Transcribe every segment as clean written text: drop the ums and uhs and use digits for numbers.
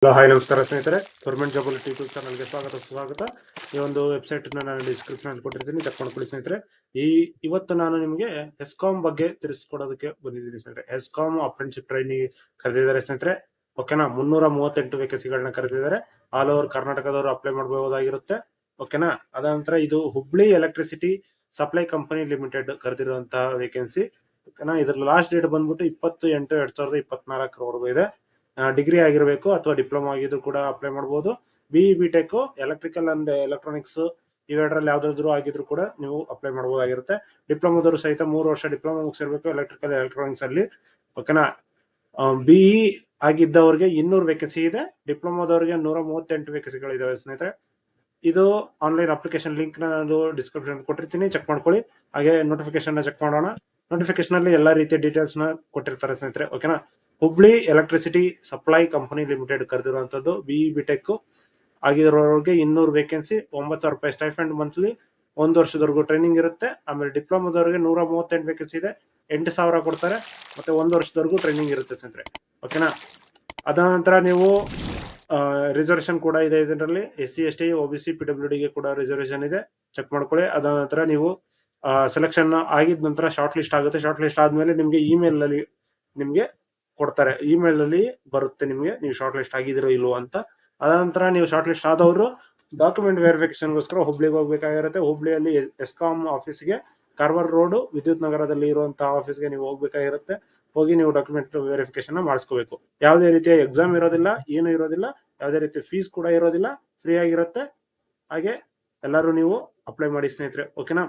Hello hi ನಮಸ್ಕಾರ ಸ್ನೇಹಿತರೆ, government job YouTube ಚಾನಲ್ಗೆ ಸ್ವಾಗತ. ಈ ಒಂದು ವೆಬ್ಸೈಟ್ ನಾನು ಡಿಸ್ಕ್ರಿಪ್ಷನ್ ಅಲ್ಲಿ ಕೊಟ್ಟಿರ್ತೀನಿ, ಚೆಕ್ ಮಾಡ್ಕೊಳ್ಳಿ ಸ್ನೇಹಿತರೆ. ಇವತ್ತು ನಾನು ನಿಮಗೆ ಎಸ್ಕಾಂ ಬಗ್ಗೆ ತಿಳಿಸ್ಕೊಡೋದಕ್ಕೆ ಬಂದಿದ್ದೀನಿ ಸ್ನೇಹಿತರೆ. ಎಸ್ಕಾಂ ಅಪ್ರೆಂಟಿಸ್ಶಿಪ್ ಟ್ರೈನಿಂಗ್ ಕರೆದಿದ್ದಾರೆ ಸ್ನೇಹಿತರೆ. ಓಕೆನಾ, 338 ವೇಕೆನ್ಸಿಗಳನ್ನ ಕರೆದಿದ್ದಾರೆ. ಆಲ್ ಓವರ್ ಕರ್ನಾಟಕದವರು ಅಪ್ಲೈ ಮಾಡಬಹುದಾಗಿರುತ್ತೆ. ಓಕೆನಾ, ಅದ ನಂತರ ಇದು Hubli electricity supply company limited ಕರೆದಿರುವಂತಹ ವೇಕೆನ್ಸಿ. ಓಕೆನಾ, ಇದ್ರ ಲಾಸ್ಟ್ ಡೇಟ್ ಬಂದ್ಬಿಟ್ಟು 20/8/2024 ಇದೆ. ಡಿಗ್ರಿ ಆಗಿರಬೇಕು ಅಥವಾ ಡಿಪ್ಲೊಮಾ ಆಗಿದ್ರು ಕೂಡ ಅಪ್ಲೈ ಮಾಡಬಹುದು. ಬಿಟೆಕ್ ಎಲೆಕ್ಟ್ರಿಕಲ್ ಅಂಡ್ ಎಲೆಕ್ಟ್ರಾನಿಕ್ಸ್ ಇವೆರಡರಲ್ಲಿ ಯಾವ್ದಾದ್ರು ಆಗಿದ್ರು ಕೂಡ ನೀವು ಅಪ್ಲೈ ಮಾಡಬಹುದಾಗಿರುತ್ತೆ. ಡಿಪ್ಲೊಮಾದವರು ಸಹಿತ 3 ವರ್ಷ ಡಿಪ್ಲೊಮಾ ಮುಗಿಸಿರ್ಬೇಕು ಎಲೆಕ್ಟ್ರಿಕಲ್ ಎಲೆಕ್ಟ್ರಾನಿಕ್ಸ್ ಅಲ್ಲಿ. ಓಕೆನಾ, ಬಿಇ ಆಗಿದ್ದವರಿಗೆ 200 ವೇಕೆನ್ಸಿ ಇದೆ. ಡಿಪ್ಲೊಮಾದವರಿಗೆ 138 ವೇಕೆನ್ಸಿಗಳಿದಾವೆ ಸ್ನೇಹಿತರೆ. ಇದು ಆನ್ಲೈನ್ ಅಪ್ಲಿಕೇಶನ್ ಲಿಂಕ್ ನಾನು ಡಿಸ್ಕ್ರಿಪ್ಷನ್ ಕೊಟ್ಟಿರ್ತೀನಿ, ಚೆಕ್ ಮಾಡ್ಕೊಳ್ಳಿ. ಹಾಗೆ ನೋಟಿಫಿಕೇಶನ್ ಚೆಕ್ ಮಾಡೋಣ. ನೋಟಿಫಿಕೇಶನ್ ಅಲ್ಲಿ ಎಲ್ಲಾ ರೀತಿಯ ಡೀಟೇಲ್ಸ್ ನ ಕೊಟ್ಟಿರ್ತಾರೆ ಸ್ನೇಹಿತರೆ. ಓಕೆನಾ, Hubli electricity supply company limited ಕರೆದಿರುವಂತದ್ದು ಬಿಇ ಬಿಟೆಕ್ ಆಗಿರೋರಿಗೆ 200 ವೇಕೆನ್ಸಿ, 9,000 ರೂಪಾಯಿ ಸ್ಟೈಫಂಡ್ ಮಂತ್ಲಿ, 1 ವರ್ಷದವರೆಗೂ ಟ್ರೈನಿಂಗ್ ಇರುತ್ತೆ. ಆಮೇಲೆ ಡಿಪ್ಲೊಮಾದವರಿಗೆ 138 ವೇಕೆನ್ಸಿ ಇದೆ, 8,000 ಕೊಡ್ತಾರೆ, ಮತ್ತೆ 1 ವರ್ಷದವರೆಗೂ ಟ್ರೈನಿಂಗ್ ಇರುತ್ತೆ ಸ್ನೇಹಿತರೆ. ಓಕೆನಾ, ಅದ ನಂತರ ನೀವು ರಿಸರ್ವೇಶನ್ ಕೂಡ ಇದೆ ಇದರಲ್ಲಿ. SC ST OBC PWD ಗೆ ಕೂಡ ರಿಸರ್ವೇಶನ್ ಇದೆ, ಚೆಕ್ ಮಾಡ್ಕೊಳ್ಳಿ. ಅದ ನಂತರ ನೀವು ಸೆಲೆಕ್ಷನ್ ಆಗಿದ ನಂತರ ಶಾರ್ಟ್ ಲಿಸ್ಟ್ ಆಗುತ್ತೆ. ಶಾರ್ಟ್ ಲಿಸ್ಟ್ ಆದ್ಮೇಲೆ ನಿಮ್ಗೆ ಇಮೇಲ್ ಅಲ್ಲಿ ನಿಮ್ಗೆ ಕೊಡ್ತಾರೆ, ಇಮೇಲ್ ಅಲ್ಲಿ ಬರುತ್ತೆ ನಿಮ್ಗೆ ನೀವು ಶಾರ್ಟ್ ಲಿಸ್ಟ್ ಆಗಿದಿರೋ ಇಲ್ವೋ ಅಂತ. ಅದ ನಂತರ ನೀವು ಶಾರ್ಟ್ ಲಿಸ್ಟ್ ಆದವರು ಡಾಕ್ಯುಮೆಂಟ್ ವೆರಿಫಿಕೇಶನ್ಗೋಸ್ಕರ ಹುಬ್ಳಿಗೆ ಹೋಗ್ಬೇಕಾಗಿರುತ್ತೆ. ಹುಬ್ಳಿಯಲ್ಲಿ ಎಸ್ಕಾಂ ಆಫೀಸ್ಗೆ, ಕಾರ್ವಾರ್ ರೋಡ್ ವಿದ್ಯುತ್ ನಗರದಲ್ಲಿ ಇರುವಂತಹ ಆಫೀಸ್ಗೆ ನೀವು ಹೋಗ್ಬೇಕಾಗಿರುತ್ತೆ. ಹೋಗಿ ನೀವು ಡಾಕ್ಯುಮೆಂಟ್ ವೆರಿಫಿಕೇಶನ್ ಮಾಡಿಸ್ಕೋಬೇಕು. ಯಾವುದೇ ರೀತಿಯ ಎಕ್ಸಾಮ್ ಇರೋದಿಲ್ಲ, ಏನು ಇರೋದಿಲ್ಲ, ಯಾವುದೇ ರೀತಿಯ ಫೀಸ್ ಕೂಡ ಇರೋದಿಲ್ಲ, ಫ್ರೀ ಆಗಿರುತ್ತೆ. ಹಾಗೆ ಎಲ್ಲರೂ ನೀವು ಅಪ್ಲೈ ಮಾಡಿ ಸ್ನೇಹಿತರೆ. ಓಕೆನಾ,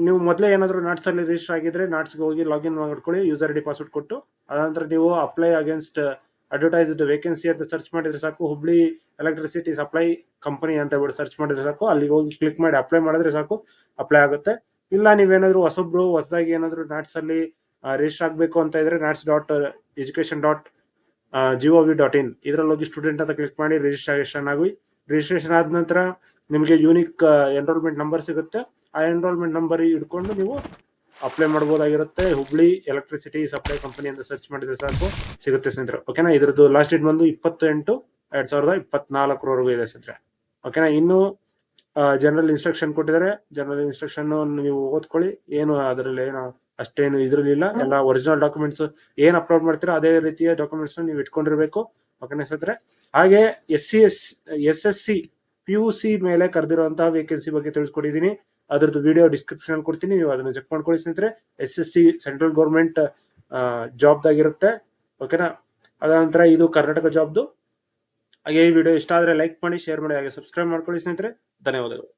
ನೀವು ಮೊದಲೇ ಏನಾದ್ರು ನಾಟ್ಸ್ ಅಲ್ಲಿ ರಿಜಿಸ್ಟರ್ ಆಗಿದ್ರೆ ನಾಟ್ಸ್ಗೆ ಹೋಗಿ ಲಾಗಿನ್ ಮಾಡ್ಕೊಳ್ಳಿ, ಯೂಸರ್ ಐಡಿ ಪಾಸ್ವರ್ಡ್ ಕೊಟ್ಟು. ಅದಂತರ ನೀವು ಅಪ್ಲೈ ಅಗೇನ್ಸ್ಟ್ ಅಡ್ವರ್ಟೈಸ್ಡ್ ವೇಕೆನ್ಸಿ ಅಂತ ಸರ್ಚ್ ಮಾಡಿದ್ರೆ ಸಾಕು. ಹುಬ್ಳಿ ಎಲೆಕ್ಟ್ರಿಸಿಟಿ ಸಪ್ಲೈ ಕಂಪನಿ ಅಂತ ಬಿಟ್ಟು ಸರ್ಚ್ ಮಾಡಿದ್ರೆ ಸಾಕು. ಅಲ್ಲಿ ಹೋಗಿ ಕ್ಲಿಕ್ ಮಾಡಿ ಅಪ್ಲೈ ಮಾಡಿದ್ರೆ ಸಾಕು, ಅಪ್ಲೈ ಆಗುತ್ತೆ. ಇಲ್ಲ ನೀವೇನಾದ್ರು ಹೊಸದಾಗಿ ಏನಾದ್ರು ನಾಟ್ಸ್ ಅಲ್ಲಿ ರಿಜಿಸ್ಟರ್ ಆಗಬೇಕು ಅಂತ ಇದ್ರೆ nats.education.gov.in ಇದ್ರಲ್ಲಿ ಹೋಗಿ ಸ್ಟೂಡೆಂಟ್ ಅಂತ ಕ್ಲಿಕ್ ಮಾಡಿ ರಿಜಿಸ್ಟ್ರೇಷನ್ ಆಗಿ. ರಿಜಿಸ್ಟ್ರೇಷನ್ ಆದ ನಂತರ ನಿಮಗೆ ಯೂನಿಕ್ ಎನ್ರೋಲ್ಮೆಂಟ್ ನಂಬರ್ ಸಿಗುತ್ತೆ. ಆ ಎನ್ರೋಲ್ಮೆಂಟ್ ನಂಬರ್ ಇಟ್ಕೊಂಡು ನೀವು ಅಪ್ಲೈ ಮಾಡಬಹುದಾಗಿರುತ್ತೆ. ಹುಬ್ಳಿ ಎಲೆಕ್ಟ್ರಿಸಿಟಿ ಸಪ್ಲೈ ಕಂಪನಿ ಅಂತ ಸರ್ಚ್ ಮಾಡಿದ್ರೆ ಸಾಕು, ಸಿಗುತ್ತೆ ಸ್ನೇಹಿತರೆ. ಓಕೆನಾ, ಇದ್ರದ್ದು ಲಾಸ್ಟ್ ಡೇಟ್ ಬಂದು 28/2024 ಇದೆ ಸ್ನೇಹಿತರೆ. ಓಕೆನಾ, ಇನ್ನು ಜನರಲ್ ಇನ್ಸ್ಟ್ರಕ್ಷನ್ ಕೊಟ್ಟಿದ್ದಾರೆ. ಜನರಲ್ ಇನ್ಸ್ಟ್ರಕ್ಷನ್ ನೀವು ಓದ್ಕೊಳ್ಳಿ. ಏನು ಅದರಲ್ಲಿ ಏನು ಅಷ್ಟೇನು ಇದ್ರಲ್ಲಿ ಇಲ್ಲ, ಎಲ್ಲ ಒರಿಜಿನಲ್ ಡಾಕ್ಯುಮೆಂಟ್ಸ್ ಏನ್ ಅಪ್ಲೋಡ್ ಮಾಡ್ತೀರಾ ಅದೇ ರೀತಿಯ ಡಾಕ್ಯುಮೆಂಟ್ಸ್ ನೀವು ಇಟ್ಕೊಂಡಿರ್ಬೇಕು. ಓಕೆನಾ ಸ್ನೇಹಿತರೆ. ಹಾಗೆ SSC PUC ಮೇಲೆ ಕರೆದಿರುವಂತಹ ವೇಕೆನ್ಸಿ ಬಗ್ಗೆ ತಿಳಿಸ್ಕೊಟ್ಟಿದ್ದೀನಿ. ಅದ್ರದ್ದು ವಿಡಿಯೋ ಡಿಸ್ಕ್ರಿಪ್ಷನ್ ಕೊಡ್ತೀನಿ, ನೀವು ಅದನ್ನ ಚೆಕ್ ಮಾಡ್ಕೊಳ್ಳಿ ಸ್ನೇಹಿತರೆ. SSC ಸೆಂಟ್ರಲ್ ಗೌರ್ಮೆಂಟ್ ಜಾಬ್ದಾಗಿರುತ್ತೆ. ಓಕೆನಾ, ಅದ ನಂತರ ಇದು ಕರ್ನಾಟಕ ಜಾಬ್ದು. ಹಾಗೆ ಈ ವಿಡಿಯೋ ಇಷ್ಟ ಆದ್ರೆ ಲೈಕ್ ಮಾಡಿ, ಶೇರ್ ಮಾಡಿ, ಹಾಗೆ ಸಬ್ಸ್ಕ್ರೈಬ್ ಮಾಡ್ಕೊಳ್ಳಿ ಸ್ನೇಹಿತರೆ. ಧನ್ಯವಾದಗಳು.